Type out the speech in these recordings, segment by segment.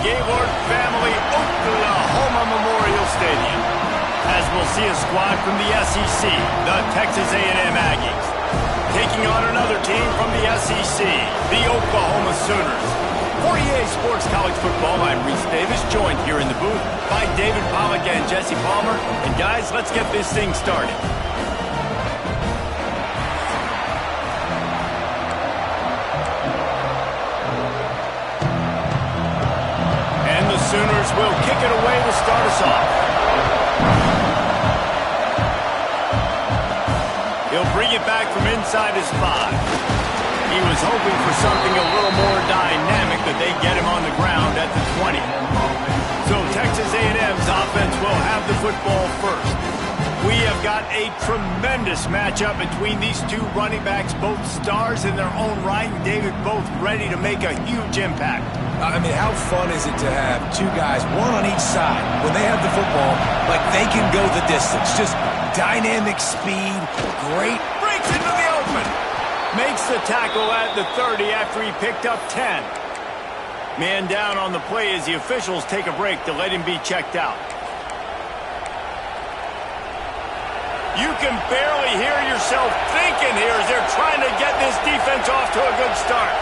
Gaylord family Oklahoma Memorial Stadium, as we'll see a squad from the SEC, the Texas A&M Aggies, taking on another team from the SEC, the Oklahoma Sooners. For EA Sports College Football, I'm Reese Davis, joined here in the booth by David Pollack and Jesse Palmer. And guys, let's get this thing started. And the Sooners will kick it away to start us off. He'll bring it back from inside his 5. He was hoping for something a little more dynamic, but they get him on the ground at the 20. So Texas A&M's offense will have the football first. We have got a tremendous matchup between these two running backs, both stars in their own right, and David, both ready to make a huge impact. I mean, how fun is it to have two guys, one on each side, when they have the football, like they can go the distance. Just dynamic speed, great. Breaks into the open. Makes the tackle at the 30 after he picked up 10. Man down on the play as the officials take a break to let him be checked out. You can barely hear yourself thinking here as they're trying to get this defense off to a good start.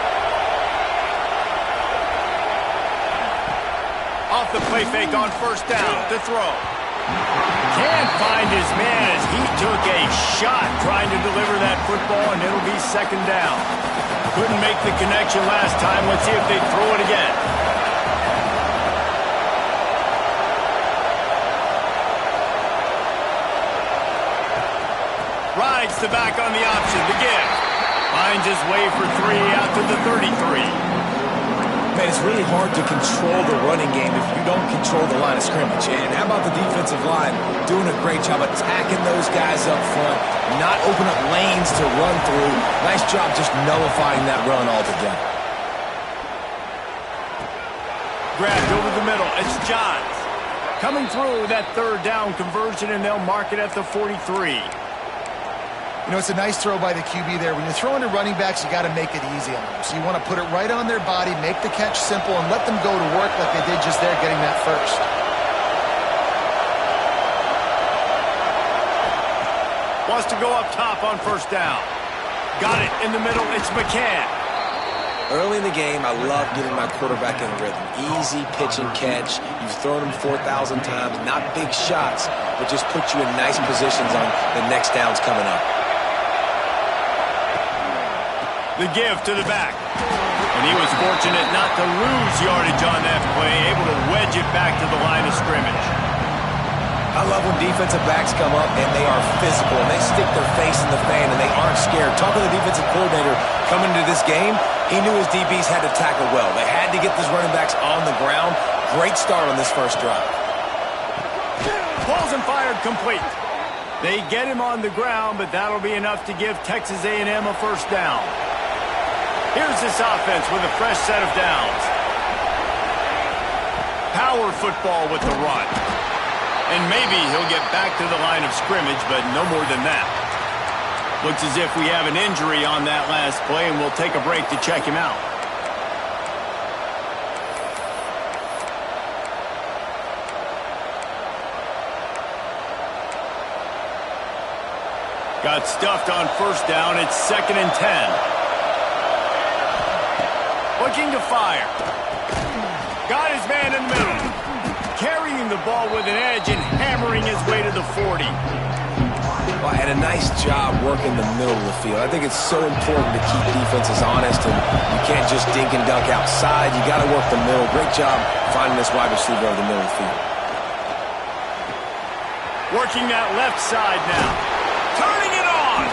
Off the play fake on first down to throw. Can't find his man as he took a shot trying to deliver that football, and it'll be second down. Couldn't make the connection last time. Let's see if they throw it again. Rides the back on the option to give. Finds his way for 3 out to the 33. Man, it's really hard to control the running game if you don't control the line of scrimmage. And how about the defensive line doing a great job attacking those guys up front, not open up lanes to run through. Nice job just nullifying that run altogether. Grabbed over the middle. It's Johns. Coming through that third down conversion, and they'll mark it at the 43. You know, it's a nice throw by the QB there. When you're throwing to running backs, you got to make it easy on them. So you want to put it right on their body, make the catch simple, and let them go to work like they did just there, getting that first. Wants to go up top on first down. Got it in the middle. It's McCann. Early in the game, I love getting my quarterback in a rhythm. Easy pitch and catch. You've thrown them 4,000 times. Not big shots, but just put you in nice positions on the next downs coming up. The give to the back. And he was fortunate not to lose yardage on that play, able to wedge it back to the line of scrimmage. I love when defensive backs come up and they are physical and they stick their face in the fan and they aren't scared. Talking to the defensive coordinator coming into this game, he knew his DBs had to tackle well. They had to get these running backs on the ground. Great start on this first drive. Balls and fired complete. They get him on the ground, but that'll be enough to give Texas A&M a first down. Here's this offense with a fresh set of downs. Power football with the run. And maybe he'll get back to the line of scrimmage, but no more than that. Looks as if we have an injury on that last play, and we'll take a break to check him out. Got stuffed on first down. It's 2nd and 10. Looking to fire. Got his man in the middle. Carrying the ball with an edge and hammering his way to the 40. Well, and a nice job working the middle of the field. I think it's so important to keep defenses honest, and you can't just dink and dunk outside. You got to work the middle. Great job finding this wide receiver over the middle of the field. Working that left side now. Turning it on.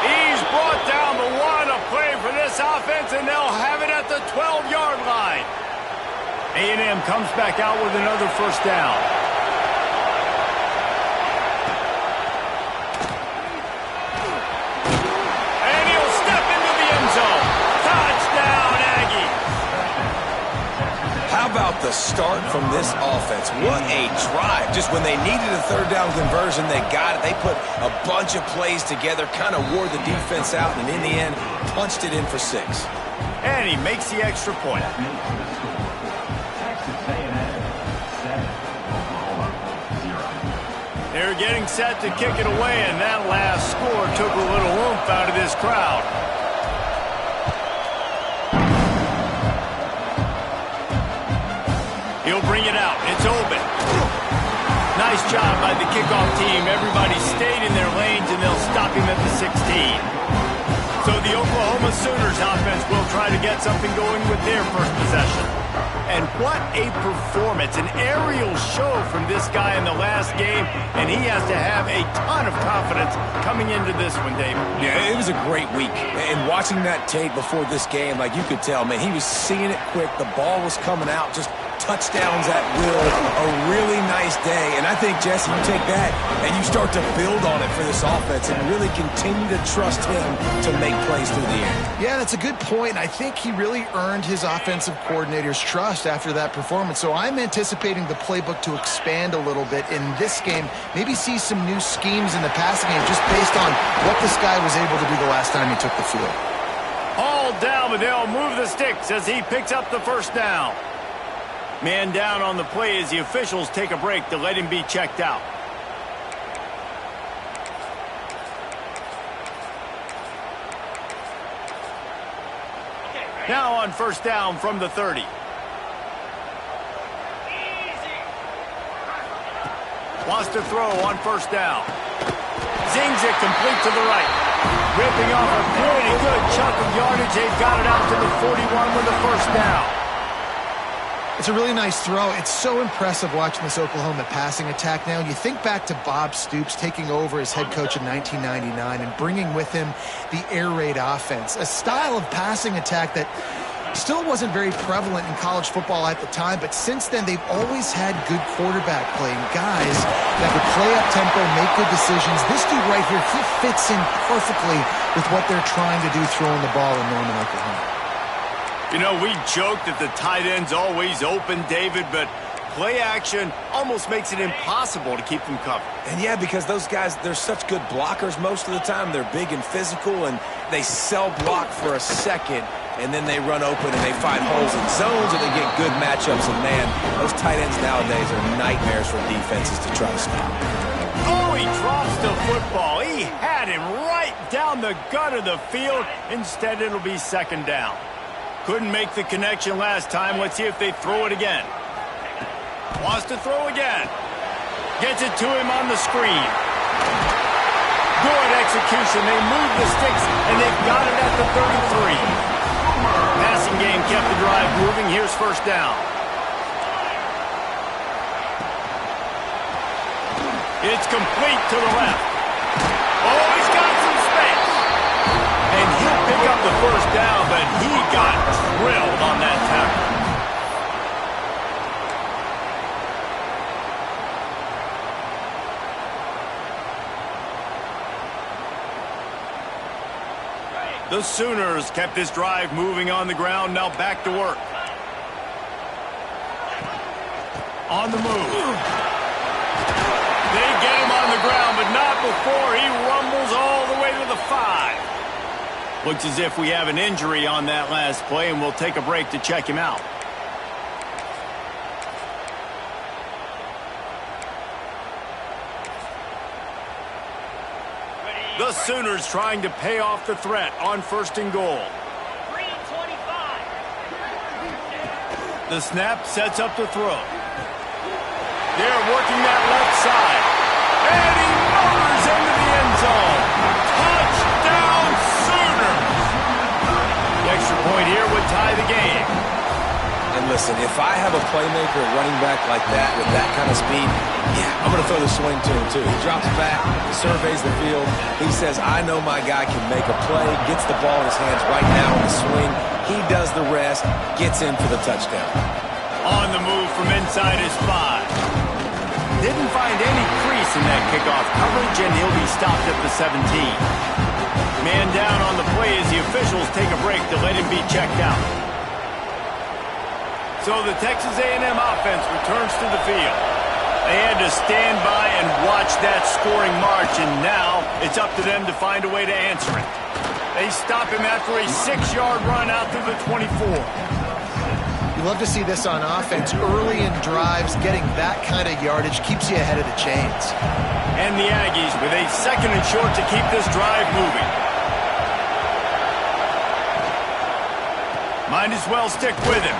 He's brought down the 1, a play for this offense, and they'll have it at the 12-yard line. A&M comes back out with another first down. And he'll step into the end zone. Touchdown, Aggie. How about the start from this offense? What a drive. Just when they needed a third down conversion, they got it. They put a bunch of plays together, kind of wore the defense out, and in the end, punched it in for 6. And he makes the extra point. getting set to kick it away, and that last score took a little oomph out of this crowd. He'll bring it out. It's open. Nice job by the kickoff team. Everybody stayed in their lanes, and they'll stop him at the 16. So the Oklahoma Sooners offense will try to get something going with their first possession. And what a performance, an aerial show from this guy in the last game, and he has to have a ton of confidence coming into this one, David. Yeah, it was a great week. And watching that tape before this game, like you could tell, man, he was seeing it quick. The ball was coming out, just touchdowns at will. A really nice day. And I think, Jesse, you take that and you start to build on it for this offense and really continue to trust him to make plays through the air. Yeah, that's a good point. I think he really earned his offensive coordinator's trust after that performance. So I'm anticipating the playbook to expand a little bit in this game. Maybe see some new schemes in the passing game just based on what this guy was able to do the last time he took the field. All down, but they'll move the sticks as he picks up the first down. Man down on the play as the officials take a break to let him be checked out. Now on first down from the 30. Wants to throw on first down. Zings it complete to the right. Ripping off a pretty good chunk of yardage. They've got it out to the 41 with the first down. It's a really nice throw. It's so impressive watching this Oklahoma passing attack now. You think back to Bob Stoops taking over as head coach in 1999 and bringing with him the air raid offense, a style of passing attack that still wasn't very prevalent in college football at the time, but since then they've always had good quarterback play, guys that could play up tempo, make good decisions. This dude right here, he fits in perfectly with what they're trying to do throwing the ball in Norman, Oklahoma. You know, we joke that the tight end's always open, David, but play action almost makes it impossible to keep them covered. And yeah, because those guys, they're such good blockers most of the time. They're big and physical, and they sell block for a second, and then they run open and they find holes in zones, and they get good matchups. And man, those tight ends nowadays are nightmares for defenses to try to stop. Oh, he drops the football. He had him right down the gut of the field. Instead, it'll be second down. Couldn't make the connection last time. Let's see if they throw it again. Wants to throw again. Gets it to him on the screen. Good execution. They move the sticks, and they've got it at the 33. Passing game kept the drive moving. Here's first down. It's complete to the left. Oh, he's got some space. And he'll pick up the first down, but he got drilled on that tackle. The Sooners kept this drive moving on the ground. Now back to work. On the move. They get him on the ground, but not before he rumbles all the way to the 5. Looks as if we have an injury on that last play, and we'll take a break to check him out. The Sooners trying to pay off the threat on first and goal. The snap sets up the throw. They're working that left side. And he motors into the end zone. Touchdown, Sooners! The extra point here would tie the game. And listen, if I have a playmaker, a running back like that with that kind of speed, yeah, I'm going to throw the swing to him too. He drops back, surveys the field. He says, I know my guy can make a play, gets the ball in his hands right now in the swing. He does the rest, gets in for the touchdown. On the move from inside his 5. Didn't find any crease in that kickoff coverage, and he'll be stopped at the 17. Man down on the play as the officials take a break to let him be checked out. So the Texas A&M offense returns to the field. They had to stand by and watch that scoring march, and now it's up to them to find a way to answer it. They stop him after a 6-yard run out to the 24. You love to see this on offense. Early in drives, getting that kind of yardage keeps you ahead of the chains. And the Aggies with a 2nd and short to keep this drive moving. Might as well stick with him.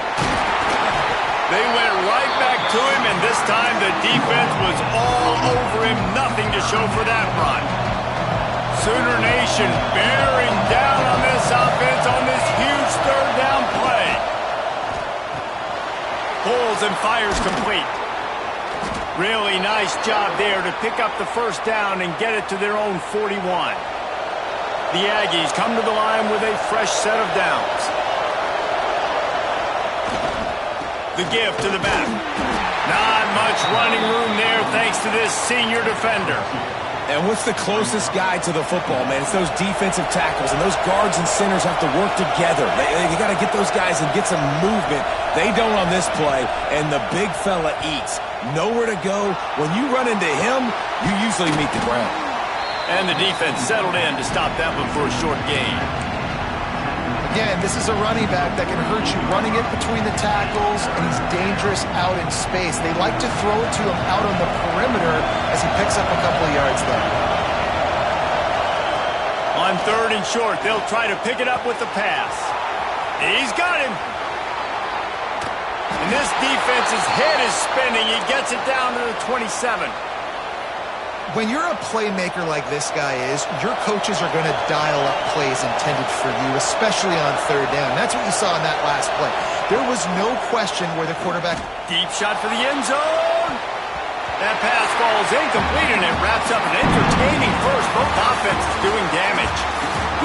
They went right back to him, and this time the defense was all over him. Nothing to show for that run. Sooner Nation bearing down on this offense on this huge 3rd down play. Pulls and fires complete. Really nice job there to pick up the 1st down and get it to their own 41. The Aggies come to the line with a fresh set of downs. The give to the back. Not much running room there thanks to this senior defender. And what's the closest guy to the football, man? It's those defensive tackles, and those guards and centers have to work together. They got to get those guys and get some movement. They don't on this play, and the big fella eats. Nowhere to go. When you run into him, you usually meet the ground. And the defense settled in to stop that one for a short gain. Again, this is a running back that can hurt you running it between the tackles, and he's dangerous out in space. They like to throw it to him out on the perimeter as he picks up a couple of yards there. On 3rd and short, they'll try to pick it up with the pass. He's got him. And this defense's head is spinning. He gets it down to the 27. When you're a playmaker like this guy is, your coaches are going to dial up plays intended for you, especially on 3rd down. That's what you saw in that last play. There was no question where the quarterback... Deep shot for the end zone. That pass falls incomplete, and it wraps up an entertaining first. Both offenses doing damage.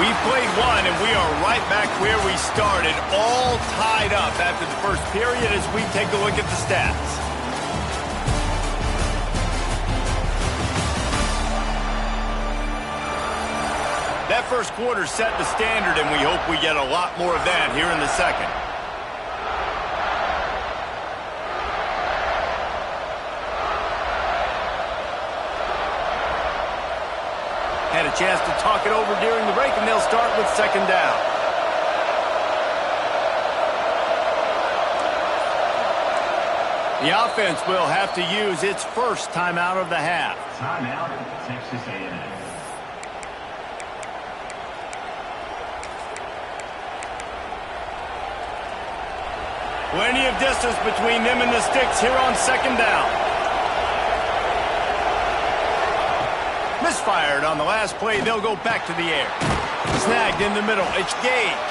We've played one, and we are right back where we started, all tied up after the first period as we take a look at the stats. That first quarter set the standard, and we hope we get a lot more of that here in the 2nd. Had a chance to talk it over during the break, and they'll start with 2nd down. The offense will have to use its first timeout of the half. Timeout, Texas A&M. Plenty of distance between them and the sticks here on 2nd down. Misfired on the last play. They'll go back to the air. Snagged in the middle. It's Gage.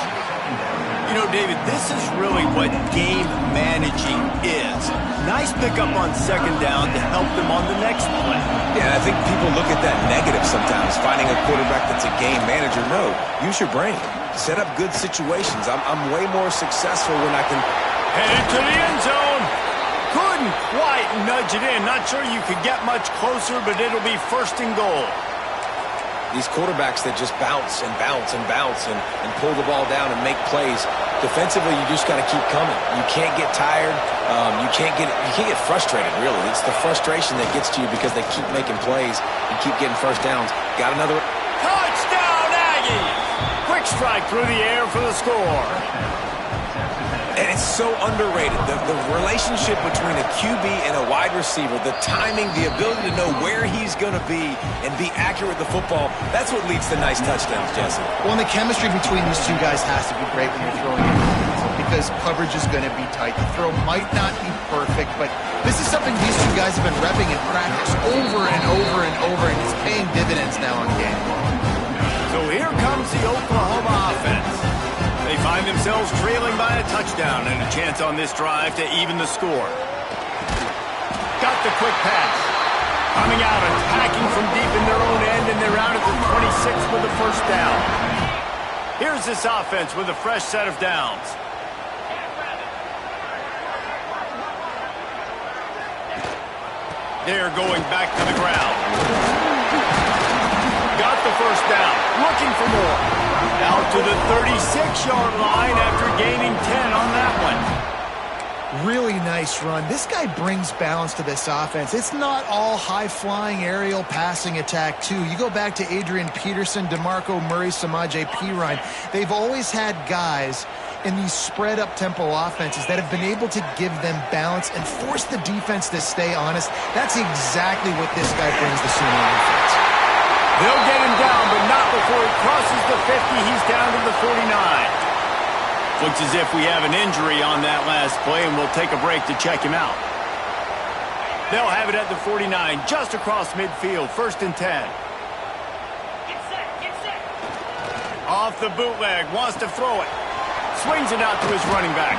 You know, David, this is really what game managing is. Nice pickup on 2nd down to help them on the next play. Yeah, I think people look at that negative sometimes, finding a quarterback that's a game manager. No, use your brain. Set up good situations. I'm way more successful when I can... Headed to the end zone. Couldn't quite nudge it in. Not sure you could get much closer, but it'll be 1st and goal. These quarterbacks that just bounce and bounce and bounce and pull the ball down and make plays. Defensively, you just got to keep coming. You can't get tired. You can't get frustrated, really. It's the frustration that gets to you because they keep making plays and keep getting 1st downs. Got another... Touchdown, Aggies! Quick strike through the air for the score. And it's so underrated. The relationship between a QB and a wide receiver, the timing, the ability to know where he's going to be and be accurate with the football, that's what leads to nice touchdowns, Jesse. Well, and the chemistry between these two guys has to be great when you're throwing it because coverage is going to be tight. The throw might not be perfect, but this is something these two guys have been repping in practice over and over and over, and it's paying dividends now on game. So here comes the Oklahoma offense. They find themselves trailing by a touchdown and a chance on this drive to even the score. Got the quick pass. Coming out, attacking from deep in their own end, and they're out at the 26 with the 1st down. Here's this offense with a fresh set of downs. They're going back to the ground. Got the 1st down. Looking for more. Out to the 36-yard line after gaining 10 on that one. Really nice run. This guy brings balance to this offense. It's not all high-flying aerial passing attack, too. You go back to Adrian Peterson, DeMarco Murray, Samaje Perine. They've always had guys in these spread up tempo offenses that have been able to give them balance and force the defense to stay honest. That's exactly what this guy brings the Sooner offense. They'll get him down, but not before he crosses the 50. He's down to the 49. Looks as if we have an injury on that last play, and we'll take a break to check him out. They'll have it at the 49, just across midfield, 1st and 10. Off the bootleg, wants to throw it. Swings it out to his running back.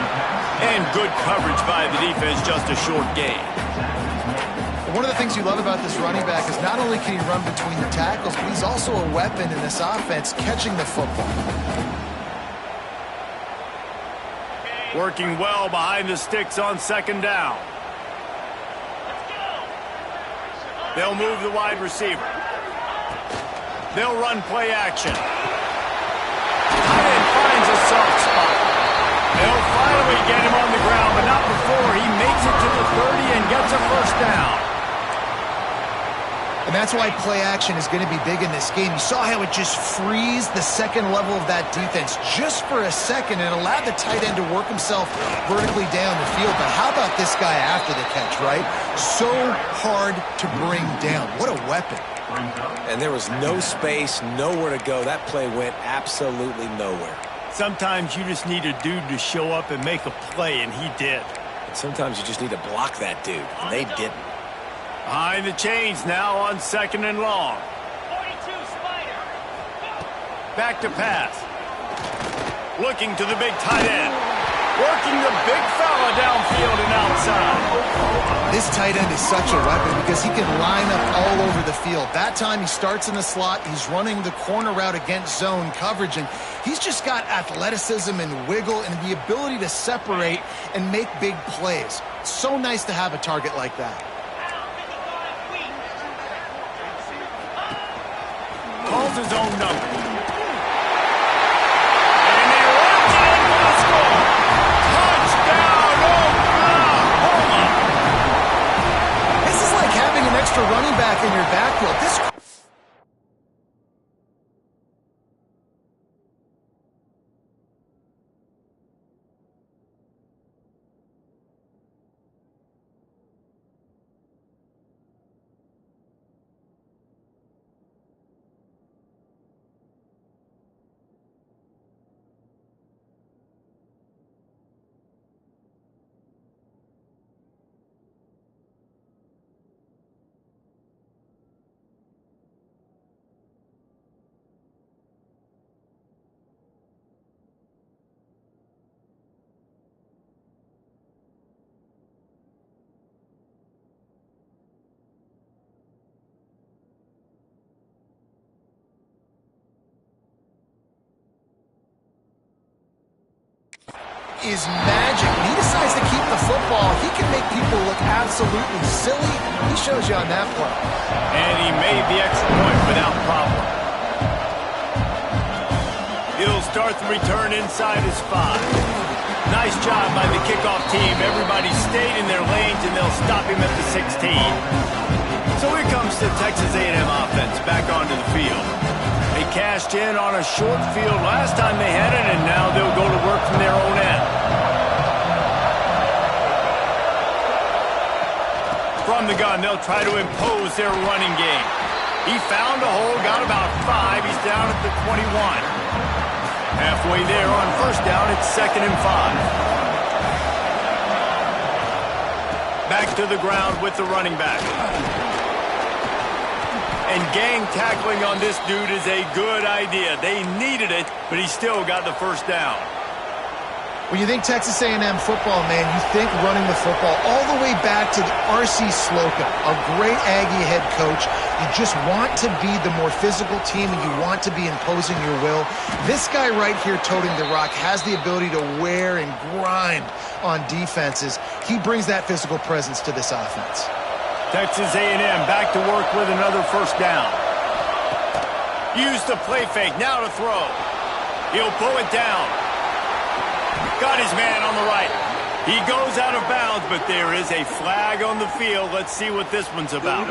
And good coverage by the defense, just a short gain. One of the things you love about this running back is not only can he run between the tackles, but he's also a weapon in this offense, catching the football. Working well behind the sticks on 2nd down. They'll move the wide receiver. They'll run play action. And finds a soft spot. They'll finally get him on the ground, but not before he makes it to the 30 and gets a 1st down. And that's why play action is going to be big in this game. You saw how it just frees the second level of that defense just for a second and allowed the tight end to work himself vertically down the field. But how about this guy after the catch, right? So hard to bring down. What a weapon. And there was no space, nowhere to go. That play went absolutely nowhere. Sometimes you just need a dude to show up and make a play, and he did. Sometimes you just need to block that dude, and they didn't. Behind the chains now on 2nd and long. 42 Spider. Back to pass. Looking to the big tight end. Working the big fella downfield and outside. This tight end is such a weapon because he can line up all over the field. That time he starts in the slot. He's running the corner route against zone coverage, and he's just got athleticism and wiggle and the ability to separate and make big plays. It's so nice to have a target like that. Calls his own number. And they run it in for the score. Touchdown, Oklahoma. This is like having an extra running back in your backfield. This is magic. When he decides to keep the football, he can make people look absolutely silly. He shows you on that play. And he made the extra point without problem. He'll start the return inside his 5. Nice job by the kickoff team. Everybody stayed in their lanes, and they'll stop him at the 16. So here comes the Texas A&M offense back onto the field. They cashed in on a short field last time they had it, and now they'll go to work from their own end. From the gun, they'll try to impose their running game. He found a hole, got about 5. He's down at the 21. Halfway there on 1st down, it's 2nd and 5. Back to the ground with the running back. And gang tackling on this dude is a good idea. They needed it, but he still got the 1st down. When you think Texas A&M football, man, you think running the football all the way back to the R.C. Slocum, a great Aggie head coach. You just want to be the more physical team, and you want to be imposing your will. This guy right here toting the rock has the ability to wear and grind on defenses. He brings that physical presence to this offense. Texas A&M back to work with another 1st down. Use the play fake, now to throw. He'll pull it down. Got his man on the right. He goes out of bounds, but there is a flag on the field. Let's see what this one's about.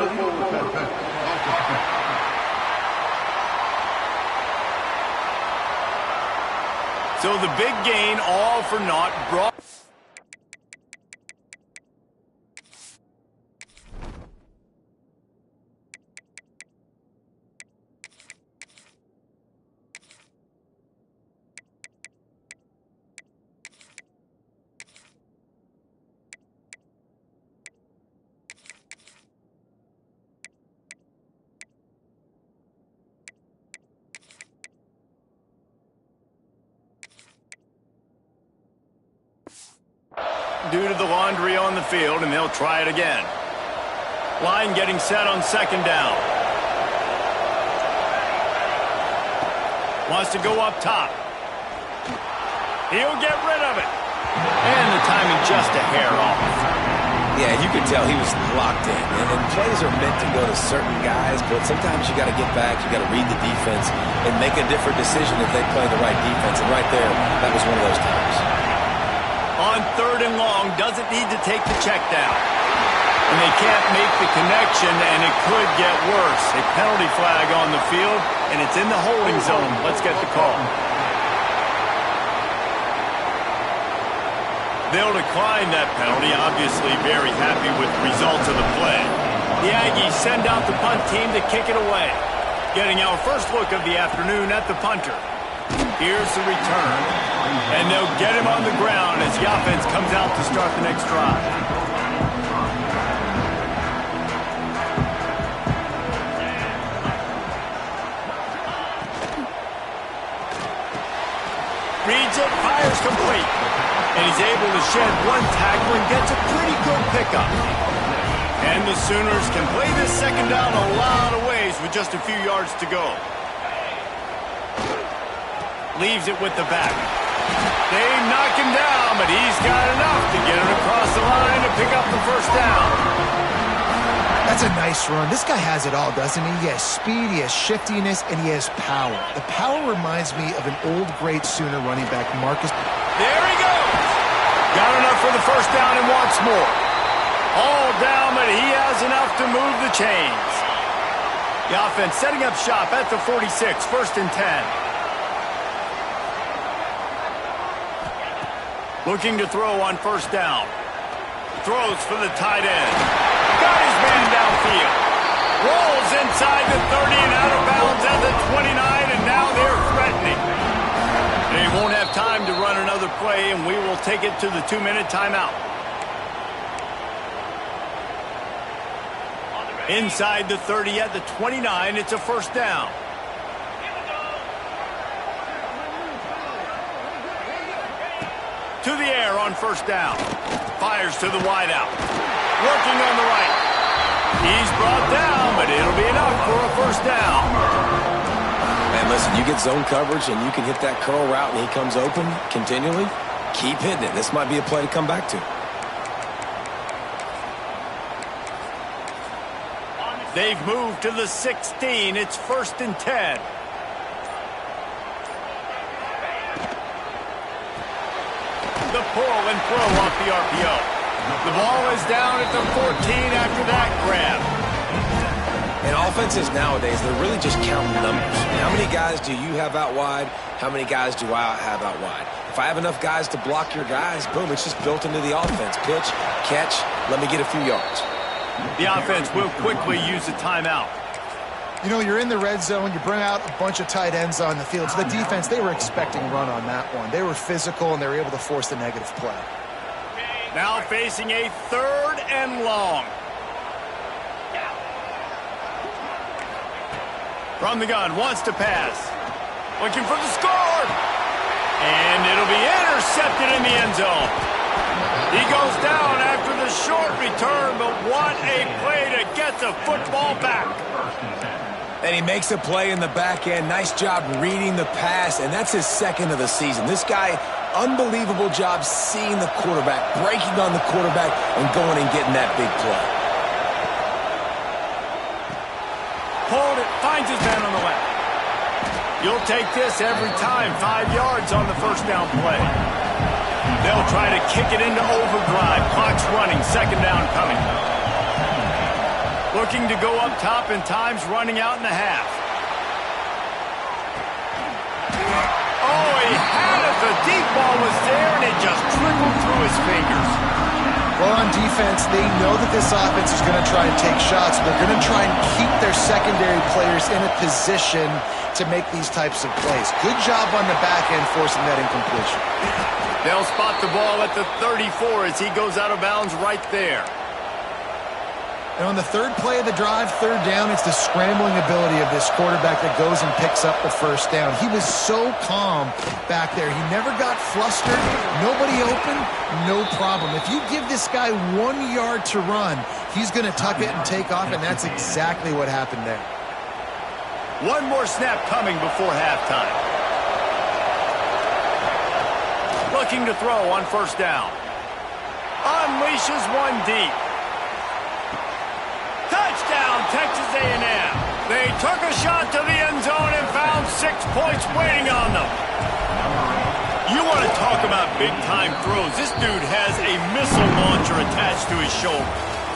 So the big gain, all for naught, brought... due to the laundry on the field, and they'll try it again. Line getting set on second down. Wants to go up top. He'll get rid of it. And the timing just a hair off. Yeah, you could tell he was locked in. And plays are meant to go to certain guys, but sometimes you got to get back, you got to read the defense, and make a different decision if they play the right defense. And right there, that was one of those times. On third and long, doesn't need to take the check down. And they can't make the connection, and it could get worse. A penalty flag on the field, and it's in the holding zone. Let's get the call. They'll decline that penalty, obviously very happy with the results of the play. The Aggies send out the punt team to kick it away. Getting our first look of the afternoon at the punter. Here's the return. And they'll get him on the ground as the offense comes out to start the next drive. Reads it, fires complete. And he's able to shed one tackle and gets a pretty good pickup. And the Sooners can play this second down a lot of ways with just a few yards to go. Leaves it with the back. They knock him down, but he's got enough to get it across the line to pick up the first down. That's a nice run. This guy has it all, doesn't he? He has speed, he has shiftiness, and he has power. The power reminds me of an old, great Sooner running back, Marcus. There he goes. Got enough for the first down and wants more. All down, but he has enough to move the chains. The offense setting up shop at the 46, first and 10. Looking to throw on first down. Throws for the tight end. Got his man downfield. Rolls inside the 30 and out of bounds at the 29, and now they're threatening. They won't have time to run another play, and we will take it to the 2-minute timeout. Inside the 30 at the 29, it's a first down. To the air on first down. Fires to the wideout. Working on the right. He's brought down, but it'll be enough for a first down. Man, listen, you get zone coverage and you can hit that curl route and he comes open continually. Keep hitting it. This might be a play to come back to. They've moved to the 16. It's first and 10. The pull and throw off the RPO. The ball is down at the 14 after that grab. And offenses nowadays, they're really just counting numbers. How many guys do you have out wide? How many guys do I have out wide? If I have enough guys to block your guys, boom, it's just built into the offense. Pitch, catch, let me get a few yards. The offense will quickly use a timeout. You know, you're in the red zone, you bring out a bunch of tight ends on the field. So the defense, they were expecting run on that one. They were physical, and they were able to force the negative play. Now facing a third and long. From the gun, wants to pass. Looking for the score. And it'll be intercepted in the end zone. He goes down after the short return, but what a play to get the football back. And he makes a play in the back end. Nice job reading the pass, and that's his second of the season. This guy, unbelievable job seeing the quarterback, breaking on the quarterback, and going and getting that big play. Hold it, finds his man on the left. You'll take this every time, 5 yards on the first down play. They'll try to kick it into overdrive. Clock's running, second down coming. Looking to go up top, and time's running out in the half. Oh, he he had it. The deep ball was there, and it just trickled through his fingers. Well, on defense, they know that this offense is going to try and take shots. They're going to try and keep their secondary players in a position to make these types of plays. Good job on the back end forcing that incompletion. They'll spot the ball at the 34 as he goes out of bounds right there. And on the third play of the drive, third down, it's the scrambling ability of this quarterback that goes and picks up the first down. He was so calm back there. He never got flustered. Nobody open, no problem. If you give this guy 1 yard to run, he's going to tuck it and take off, and that's exactly what happened there. One more snap coming before halftime. Looking to throw on first down. Unleashes one deep. Touchdown, Texas A&M. They took a shot to the end zone and found 6 points waiting on them. You want to talk about big-time throws. This dude has a missile launcher attached to his shoulder.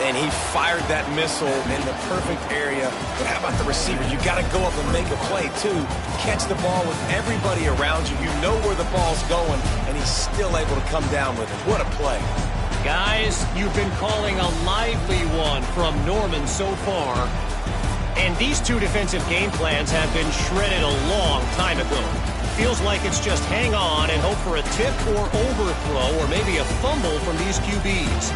And he fired that missile in the perfect area. But how about the receiver? You got to go up and make a play, too. Catch the ball with everybody around you. You know where the ball's going, and he's still able to come down with it. What a play. Guys, you've been calling a lively one from Norman so far. And these two defensive game plans have been shredded a long time ago. Feels like it's just hang on and hope for a tip or overthrow or maybe a fumble from these QBs.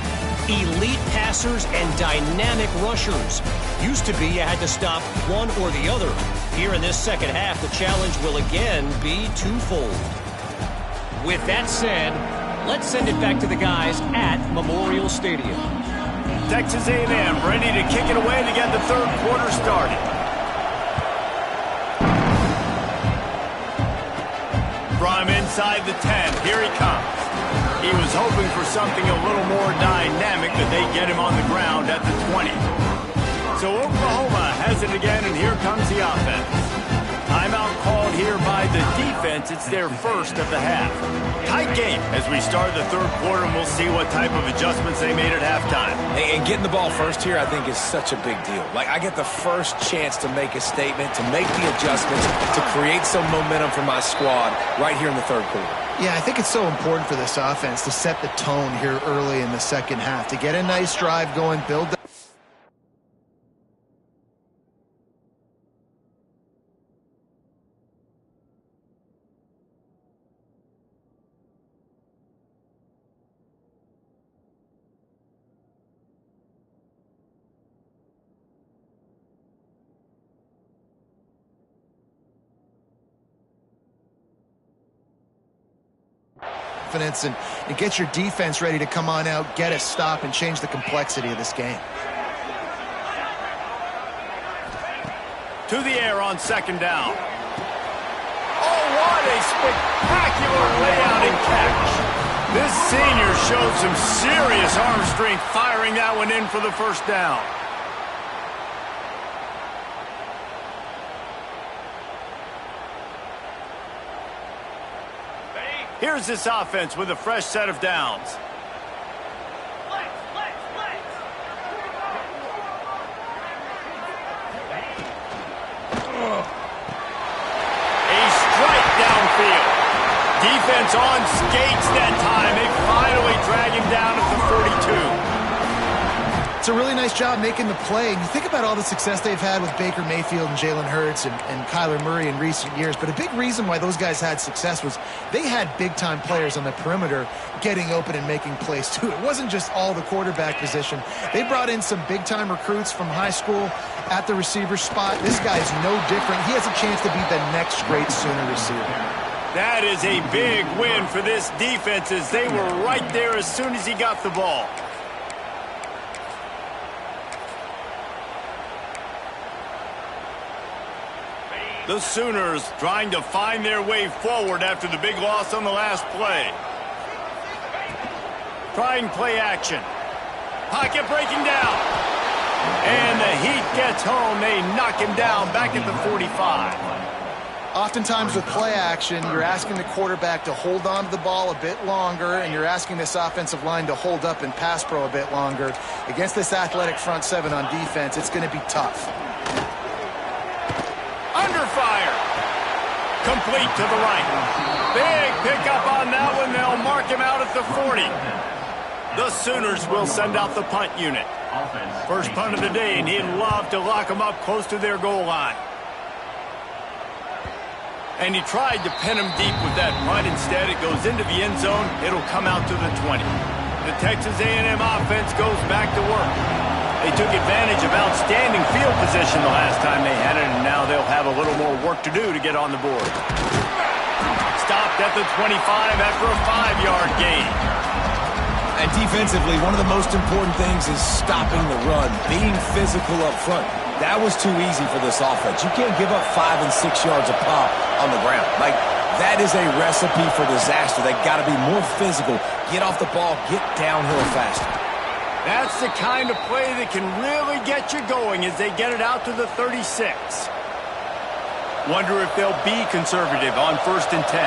Elite passers and dynamic rushers. Used to be you had to stop one or the other. Here in this second half, the challenge will again be twofold. With that said, let's send it back to the guys at Memorial Stadium. Texas A&M ready to kick it away to get the third quarter started. From inside the 10, here he comes. He was hoping for something a little more dynamic that they get him on the ground at the 20. So Oklahoma has it again, and here comes the offense. Timeout called here by the defense. It's their first of the half. Tight game as we start the third quarter, and we'll see what type of adjustments they made at halftime. And getting the ball first here, I think, is such a big deal. Like, I get the first chance to make a statement, to make the adjustments, to create some momentum for my squad right here in the third quarter. Yeah, I think it's so important for this offense to set the tone here early in the second half, to get a nice drive going, build the confidence and get your defense ready to come on out, get a stop, and change the complexity of this game. To the air on second down. Oh, what a spectacular layout and catch. This senior showed some serious arm strength firing that one in for the first down. Here's this offense with a fresh set of downs. A strike downfield. Defense on skates that time. They finally drag him down at the 42. It's a really nice job making the play. And you think about all the success they've had with Baker Mayfield and Jalen Hurts and Kyler Murray in recent years. But a big reason why those guys had success was they had big-time players on the perimeter getting open and making plays, too. It wasn't just all the quarterback position. They brought in some big-time recruits from high school at the receiver spot. This guy's no different. He has a chance to be the next great Sooner receiver. That is a big win for this defense as they were right there as soon as he got the ball. The Sooners trying to find their way forward after the big loss on the last play. Trying play action. Pocket breaking down. And the Heat gets home. They knock him down back at the 45. Oftentimes with play action, you're asking the quarterback to hold on to the ball a bit longer, and you're asking this offensive line to hold up and pass pro a bit longer. Against this athletic front seven on defense, it's going to be tough. Under fire. Complete to the right. Big pickup on that one. They'll mark him out at the 40. The Sooners will send out the punt unit. First punt of the day, and he'd love to lock them up close to their goal line. And he tried to pin him deep with that punt. Instead, it goes into the end zone. It'll come out to the 20. The Texas A&M offense goes back to work. They took advantage of outstanding field position the last time they had it, and now they'll have a little more work to do to get on the board. Stopped at the 25 after a 5-yard gain. And defensively, one of the most important things is stopping the run, being physical up front. That was too easy for this offense. You can't give up 5 and 6 yards a pop on the ground. Like, that is a recipe for disaster. They got to be more physical, get off the ball, get downhill faster. That's the kind of play that can really get you going as they get it out to the 36. Wonder if they'll be conservative on 1st and 10.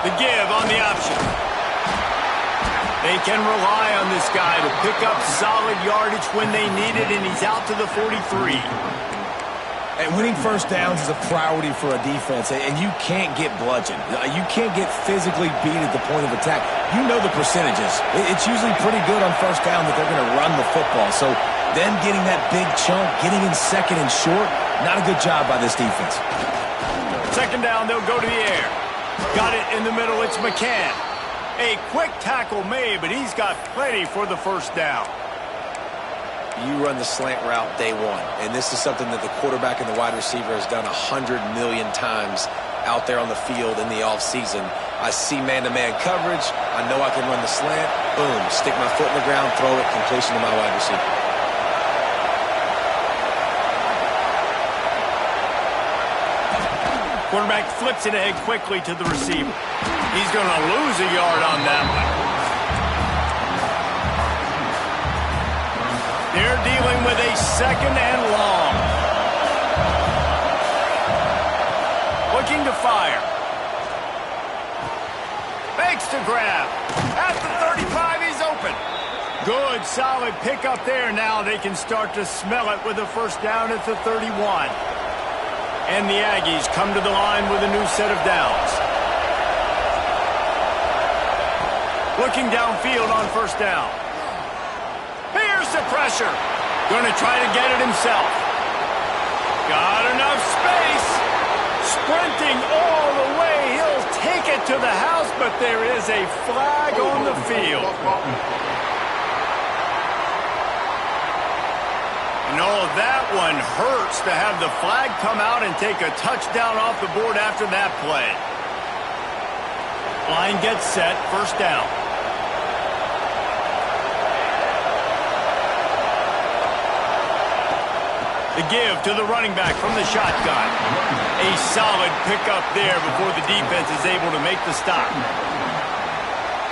The give on the option. They can rely on this guy to pick up solid yardage when they need it, and he's out to the 43. And winning first downs is a priority for a defense, and you can't get bludgeoned. You can't get physically beat at the point of attack. You know the percentages. It's usually pretty good on first down that they're going to run the football. So them getting that big chunk, getting in second and short, not a good job by this defense. Second down, they'll go to the air. Got it in the middle, it's McCann. A quick tackle made, but he's got plenty for the first down. You run the slant route day one, and this is something that the quarterback and the wide receiver has done 100 million times out there on the field in the offseason. I see man-to-man coverage. I know I can run the slant. Boom, stick my foot in the ground, throw it, completion to my wide receiver. Quarterback flips it ahead quickly to the receiver. He's going to lose a yard on that one. They're dealing with a second and long. Looking to fire. Fakes to grab. At the 35, he's open. Good, solid pickup there. Now they can start to smell it with a first down at the 31. And the Aggies come to the line with a new set of downs. Looking downfield on first down. Here's the pressure. Going to try to get it himself. Got enough space. Sprinting all the way. He'll take it to the house, but there is a flag on the field. No, that one hurts to have the flag come out and take a touchdown off the board after that play. Line gets set, first down. The give to the running back from the shotgun. A solid pickup there before the defense is able to make the stop.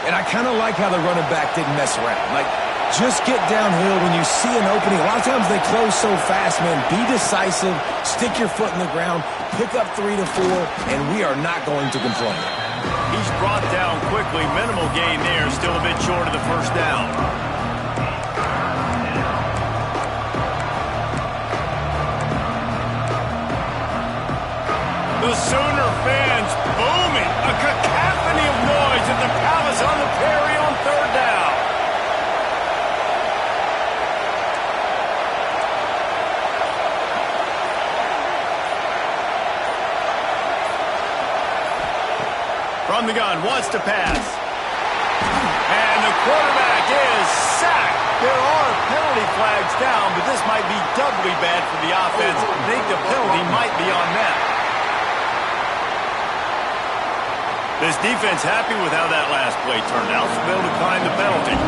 And I kind of like how the running back didn't mess around. Like, just get downhill when you see an opening. A lot of times they close so fast, man. Be decisive, stick your foot in the ground, pick up 3 to 4, and we are not going to complain. He's brought down quickly. Minimal gain there, still a bit short of the first down. The Sooner fans booming. A cacophony of noise at the Palace on the Prairie on third down. From the gun, wants to pass. And the quarterback is sacked. There are penalty flags down, but this might be doubly bad for the offense. I think the penalty might be on them. This defense happy with how that last play turned out, so they'll decline the penalty.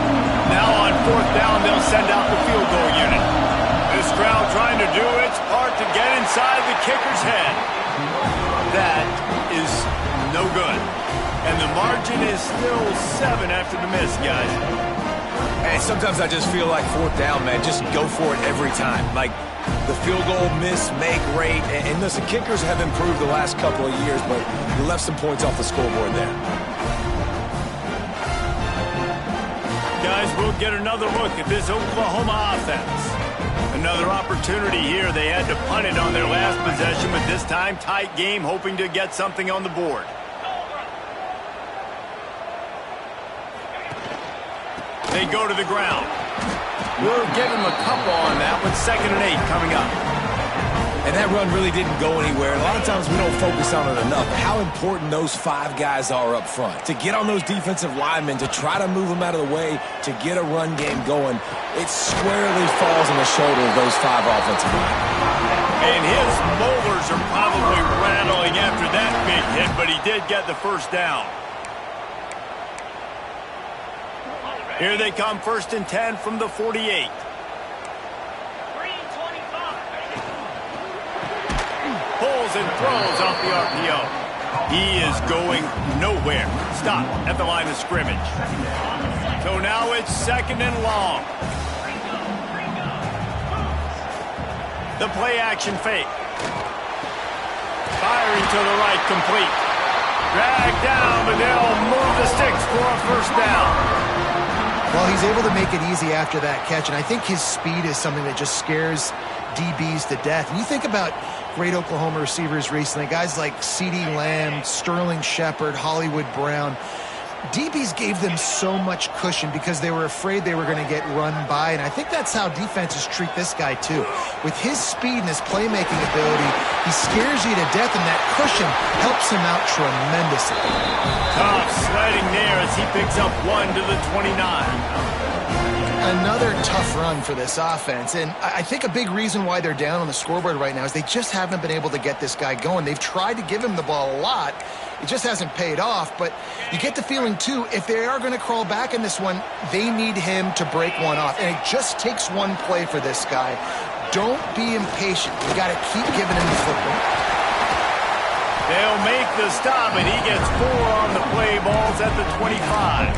Now on fourth down, they'll send out the field goal unit. This crowd trying to do its part to get inside the kicker's head. That is no good. And the margin is still 7 after the miss, guys. And sometimes I just feel like fourth down, man. Just go for it every time. Like, the field goal miss, make rate. And listen, kickers have improved the last couple of years, but you left some points off the scoreboard there. Guys, we'll get another look at this Oklahoma offense. Another opportunity here. They had to punt it on their last possession, but this time tight game, hoping to get something on the board. They go to the ground. We'll give him a couple on that with 2nd and 8 coming up. And that run really didn't go anywhere. A lot of times we don't focus on it enough. How important those 5 guys are up front. To get on those defensive linemen, to try to move them out of the way, to get a run game going, it squarely falls on the shoulder of those 5 offensive linemen. And his molars are probably rattling after that big hit, but he did get the first down. Here they come, 1st and 10 from the 48. Pulls and throws off the RPO. He is going nowhere. Stop at the line of scrimmage. So now it's 2nd and long. The play action fake. Firing to the right, complete. Dragged down, but they'll move the sticks for a first down. Well, he's able to make it easy after that catch, and I think his speed is something that just scares DBs to death. And you think about great Oklahoma receivers recently, guys like CeeDee Lamb, Sterling Shepard, Hollywood Brown. DBs gave them so much cushion because they were afraid they were going to get run by, and I think that's how defenses treat this guy too. With his speed and his playmaking ability, he scares you to death, and that cushion helps him out tremendously. Tough sledding there as he picks up 1 to the 29. Another tough run for this offense, and I think a big reason why they're down on the scoreboard right now is they just haven't been able to get this guy going. They've tried to give him the ball a lot. It just hasn't paid off, but you get the feeling, too, if they are going to crawl back in this one, they need him to break one off, and it just takes one play for this guy. Don't be impatient. You got to keep giving him the football. They'll make the stop, and he gets 4 on the play balls at the 25.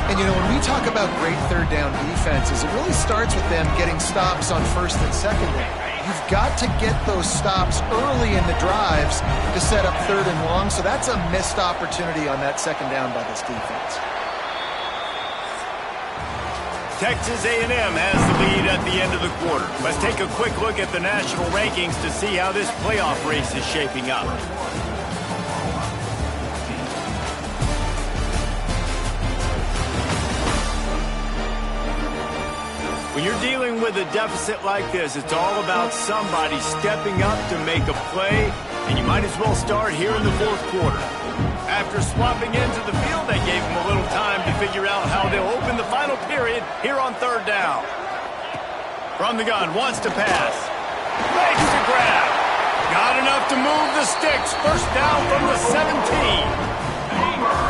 And, you know, when we talk about great third down defenses, it really starts with them getting stops on 1st and 2nd down. You've got to get those stops early in the drives to set up 3rd and long, so that's a missed opportunity on that 2nd down by this defense. Texas A&M has the lead at the end of the quarter. Let's take a quick look at the national rankings to see how this playoff race is shaping up. When you're dealing with a deficit like this, it's all about somebody stepping up to make a play, and you might as well start here in the 4th quarter. After swapping into the field, they gave him a little time to figure out how they'll open the final period here on 3rd down. From the gun, wants to pass. Makes the grab. Got enough to move the sticks. First down from the 17.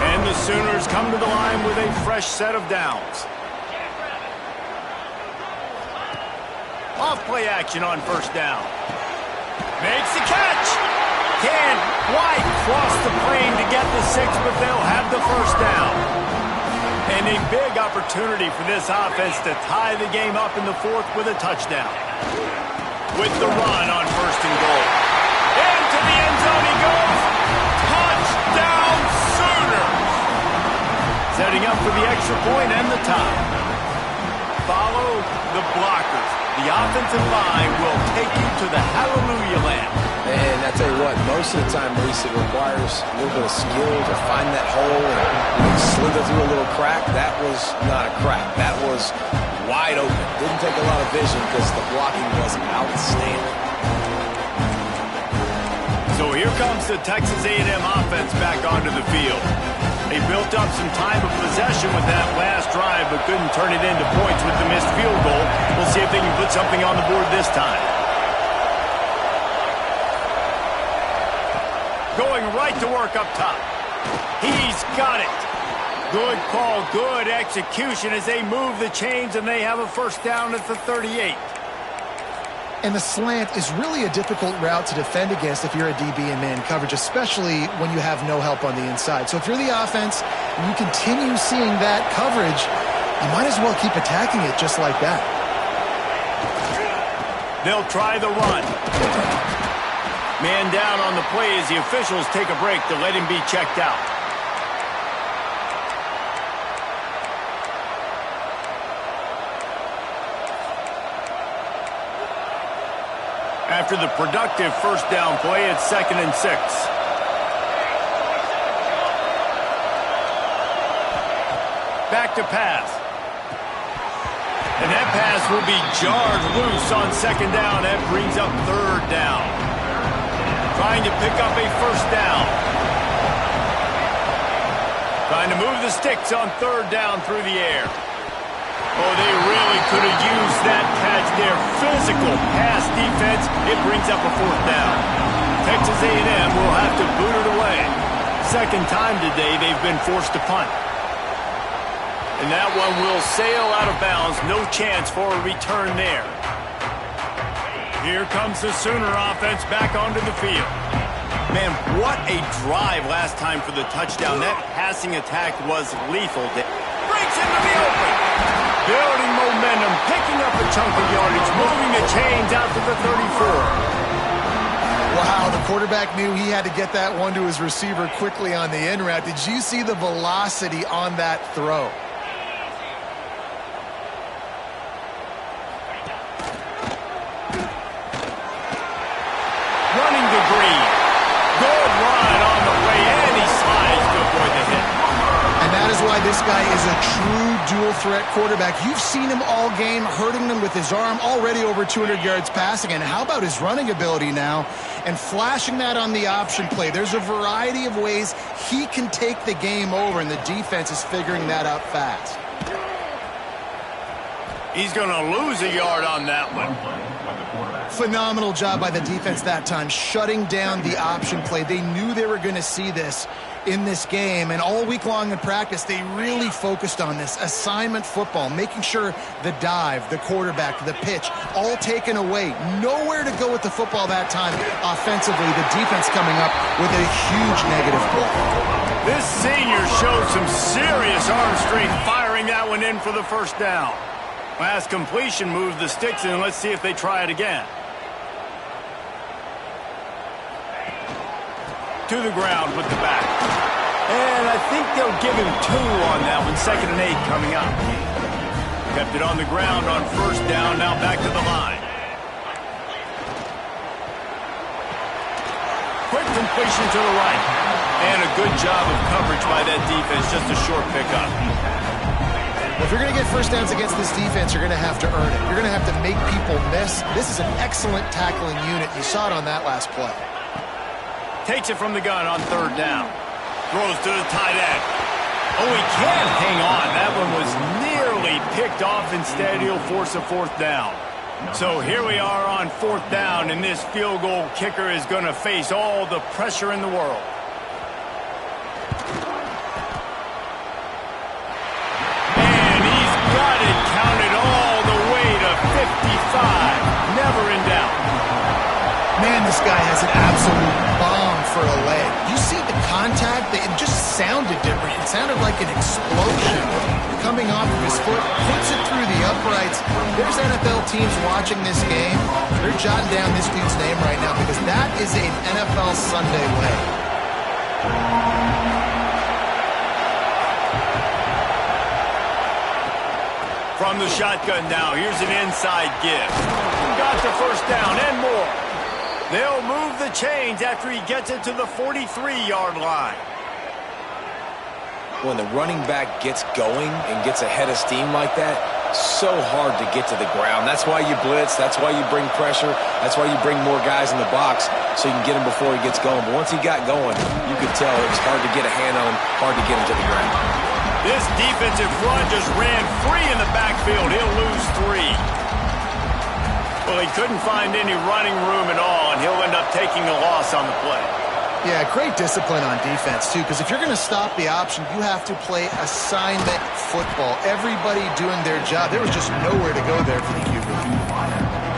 And the Sooners come to the line with a fresh set of downs. Off play action on 1st down. Makes the catch. Can White cross the plane to get the 6, but they'll have the first down. And a big opportunity for this offense to tie the game up in the 4th with a touchdown. With the run on 1st and goal. Into the end zone he goes. Touchdown Sooners. Setting up for the extra point and the tie. Follow the blockers. The offensive line will take you to the hallelujah land. And I tell you what, most of the time, Maurice, it requires a little bit of skill to find that hole and slither through a little crack. That was not a crack. That was wide open. Didn't take a lot of vision because the blocking was outstanding. So here comes the Texas A&M offense back onto the field. They built up some time of possession with that last drive, but couldn't turn it into points with the missed field goal. We'll see if they can put something on the board this time. Going right to work up top. He's got it. Good call, good execution as they move the chains, and they have a first down at the 38. And the slant is really a difficult route to defend against if you're a DB in man coverage, especially when you have no help on the inside. So if you're the offense and you continue seeing that coverage, you might as well keep attacking it just like that. They'll try the run. Man down on the play as the officials take a break to let him be checked out. After the productive first down play, it's 2nd and 6. Back to pass. And that pass will be jarred loose on 2nd down. That brings up 3rd down. Trying to pick up a first down. Trying to move the sticks on 3rd down through the air. Oh, they really could have used that catch there. Physical pass defense. It brings up a 4th down. Texas A&M will have to boot it away. 2nd time today they've been forced to punt. And that one will sail out of bounds. No chance for a return there. Here comes the Sooner offense back onto the field. Man, what a drive last time for the touchdown. That passing attack was lethal. Breaks into the open. Building momentum, picking up a chunk of yardage, moving the chains out to the 34. Wow, the quarterback knew he had to get that one to his receiver quickly on the in route. Did you see the velocity on that throw? Running the green. Good run on the way, and he slides to avoid the hit. And that is why this guy is a true dual-threat quarterback. You've seen him all game, hurting them with his arm, already over 200 yards passing. And how about his running ability now and flashing that on the option play? There's a variety of ways he can take the game over, and the defense is figuring that out fast. He's going to lose a yard on that one. Phenomenal job by the defense that time, shutting down the option play. They knew they were going to see this in this game, and all week long in practice, they really focused on this assignment football, making sure the dive, the quarterback, the pitch, all taken away. Nowhere to go with the football that time offensively. The defense coming up with a huge negative play. This senior showed some serious arm strength, firing that one in for the first down. Last completion moved the sticks, and let's see if they try it again. To the ground with the back. And I think they'll give him 2 on that one. 2nd and 8 coming up. Kept it on the ground on first down. Now back to the line. Quick completion to the right. And a good job of coverage by that defense. Just a short pickup. Well, if you're going to get first downs against this defense, you're going to have to earn it. You're going to have to make people miss. This is an excellent tackling unit. You saw it on that last play. Takes it from the gun on 3rd down. Throws to the tight end. Oh, he can't hang on. That one was nearly picked off. Instead, he'll force a 4th down. So here we are on 4th down, and this field goal kicker is going to face all the pressure in the world. And he's got it counted all the way to 55. Never in doubt. Man, this guy has an absolute bomb for a leg. You see the contact? It just sounded different. It sounded like an explosion coming off of his foot. Puts it through the uprights. There's NFL teams watching this game. They're jotting down this dude's name right now because that is an NFL Sunday way. From the shotgun now, here's an inside give. Got the first down and more. They'll move the chains after he gets it to the 43-yard line. When the running back gets going and gets ahead of steam like that, so hard to get to the ground. That's why you blitz. That's why you bring pressure. That's why you bring more guys in the box so you can get him before he gets going. But once he got going, you could tell it was hard to get a hand on him, hard to get him to the ground. This defensive front just ran free in the backfield. He'll lose 3. Well, he couldn't find any running room at all, and he'll end up taking a loss on the play. Yeah, great discipline on defense, too, because if you're going to stop the option, you have to play assignment football. Everybody doing their job. There was just nowhere to go there for the QB.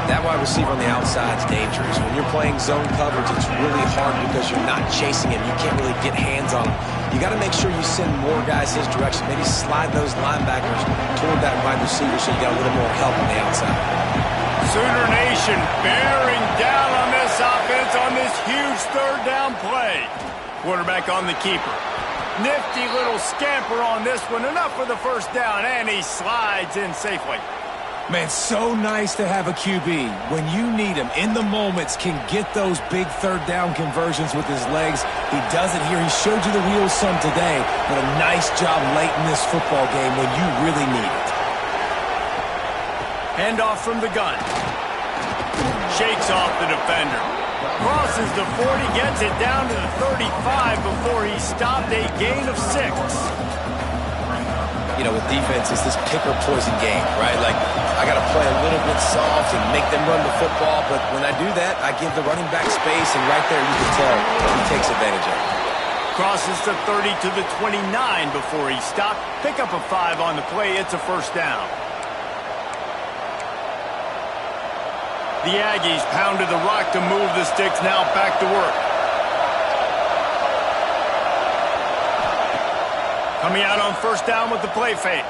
That wide receiver on the outside is dangerous. When you're playing zone coverage, it's really hard because you're not chasing him. You can't really get hands on him. You got to make sure you send more guys his direction. Maybe slide those linebackers toward that wide receiver so you got a little more help on the outside. Sooner Nation bearing down on this offense on this huge 3rd down play. Quarterback on the keeper. Nifty little scamper on this one. Enough for the first down, and he slides in safely. Man, so nice to have a QB. When you need him, in the moments, can get those big third down conversions with his legs. He does it here. He showed you the wheels some today, but a nice job late in this football game when you really need it. Handoff from the gun. Shakes off the defender. Crosses the 40, gets it down to the 35 before he stopped, a gain of 6. You know, with defense, it's this pick or poison game, right? Like, I got to play a little bit soft and make them run the football, but when I do that, I give the running back space, and right there you can tell he takes advantage of it. Crosses the 30 to the 29 before he stopped. Pick up a 5 on the play. It's a first down. The Aggies pounded the rock to move the sticks, now back to work. Coming out on first down with the play fake.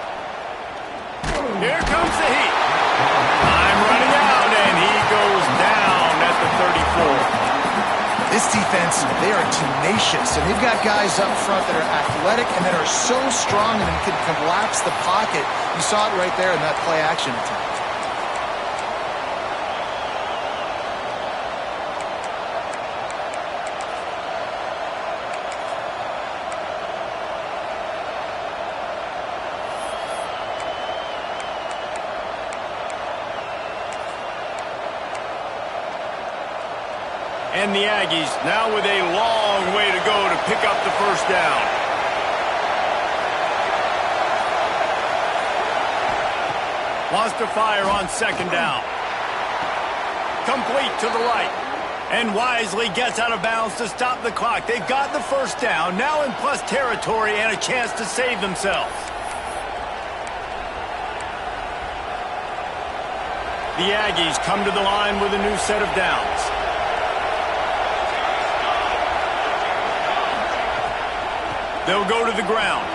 Here comes the heat. Time running out, and he goes down at the 34. This defense, they are tenacious, and they've got guys up front that are athletic and that are so strong and can collapse the pocket. You saw it right there in that play action attempt. And the Aggies now with a long way to go to pick up the first down. Wants to fire on second down. Complete to the right. And wisely gets out of bounds to stop the clock. They've got the first down, now in plus territory and a chance to save themselves. The Aggies come to the line with a new set of downs. They'll go to the ground.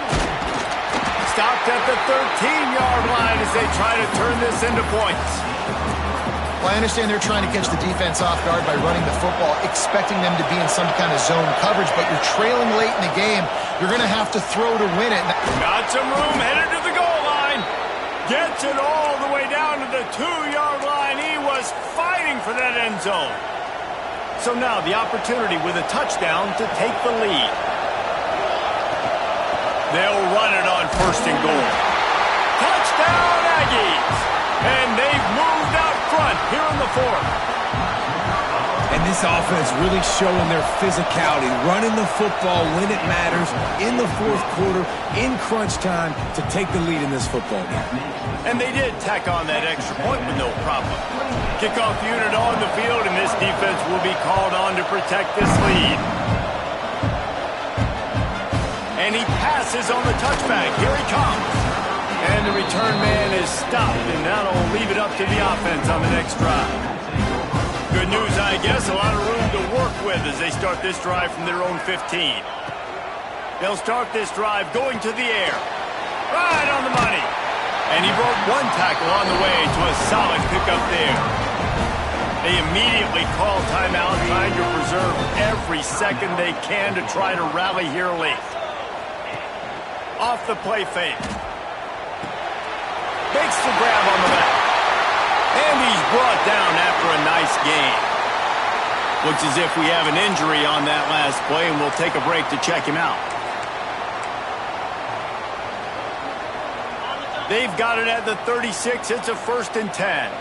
Stopped at the 13-yard line as they try to turn this into points. Well, I understand they're trying to catch the defense off guard by running the football, expecting them to be in some kind of zone coverage, but you're trailing late in the game. You're going to have to throw to win it. Got some room, headed to the goal line. Gets it all the way down to the 2-yard line. He was fighting for that end zone. So now the opportunity with a touchdown to take the lead. They'll run it on first and goal. Touchdown, Aggies! And they've moved out front here in the fourth. And this offense really showing their physicality, running the football when it matters, in the fourth quarter, in crunch time, to take the lead in this football game. And they did tack on that extra point with no problem. Kickoff unit on the field, and this defense will be called on to protect this lead. And he passes on the touchback. Here he comes. And the return man is stopped, and that'll leave it up to the offense on the next drive. Good news, I guess. A lot of room to work with as they start this drive from their own 15. They'll start this drive going to the air. Right on the money. And he broke one tackle on the way to a solid pickup there. They immediately call timeout, trying to preserve every second they can to try to rally here late. Off the play fake. Makes the grab on the back. And he's brought down after a nice gain. Looks as if we have an injury on that last play, and we'll take a break to check him out. They've got it at the 36. It's a 1st and 10.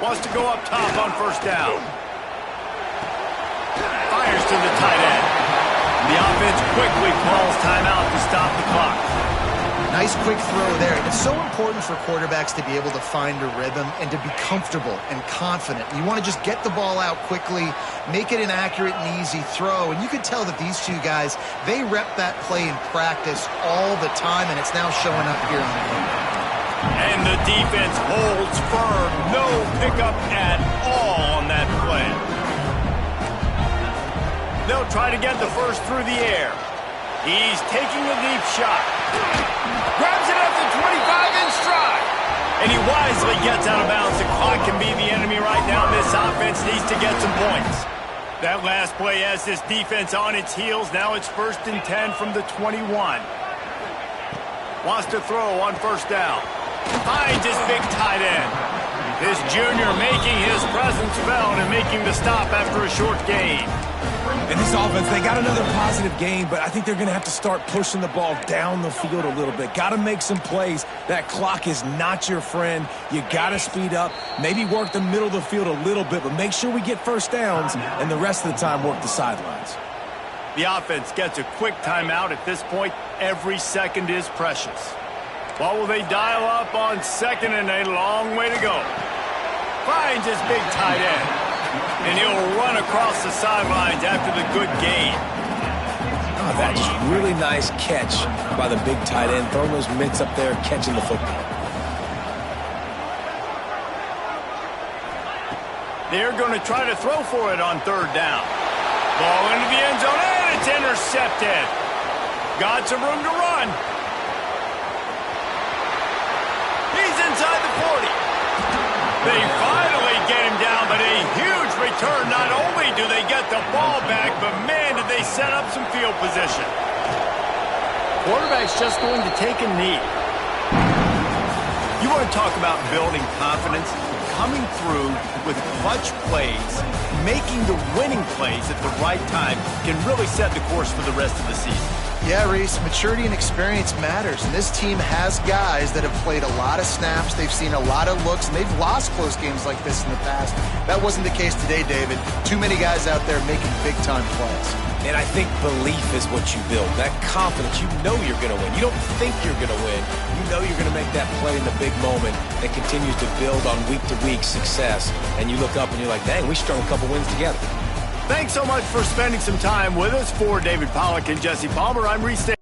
Wants to go up top on first down. Fires to the tight end. The offense quickly calls timeout to stop the clock. Nice quick throw there. It's so important for quarterbacks to be able to find a rhythm and to be comfortable and confident. You want to just get the ball out quickly, make it an accurate and easy throw. And you can tell that these two guys, they rep that play in practice all the time, and it's now showing up here on the game. And the defense holds firm. No pickup at all on that play. They'll try to get the first through the air. He's taking a deep shot. Grabs it at the 25 in stride. And he wisely gets out of bounds. The clock can be the enemy right now. This offense needs to get some points. That last play has this defense on its heels. Now it's 1st and 10 from the 21. Wants to throw on first down. Finds his big tight end. His junior making his presence felt and making the stop after a short gain. And this offense, they got another positive game, but I think they're going to have to start pushing the ball down the field a little bit. Got to make some plays. That clock is not your friend. You got to speed up, maybe work the middle of the field a little bit, but make sure we get first downs, and the rest of the time work the sidelines. The offense gets a quick timeout. At this point, every second is precious. What will they dial up on second and a long way to go? Finds his big tight end. And he'll run across the sidelines after the good gain. Oh, that's really nice catch by the big tight end. Throwing those mitts up there, catching the football. They're going to try to throw for it on third down. Ball into the end zone, and it's intercepted. Got some room to run. He's inside the 40. They finally get him down, but a huge return. Not only do they get the ball back, but man, did they set up some field position. Quarterback's just going to take a knee. You want to talk about building confidence? Coming through with clutch plays, making the winning plays at the right time can really set the course for the rest of the season. Yeah, Reese, maturity and experience matters, and this team has guys that have played a lot of snaps, they've seen a lot of looks, and they've lost close games like this in the past. That wasn't the case today, David. Too many guys out there making big-time plays. And I think belief is what you build. That confidence, you know you're going to win. You don't think you're going to win. You know you're going to make that play in the big moment that continues to build on week-to-week success. And you look up and you're like, dang, we strung a couple wins together. Thanks so much for spending some time with us. For David Pollack and Jesse Palmer, I'm Reese.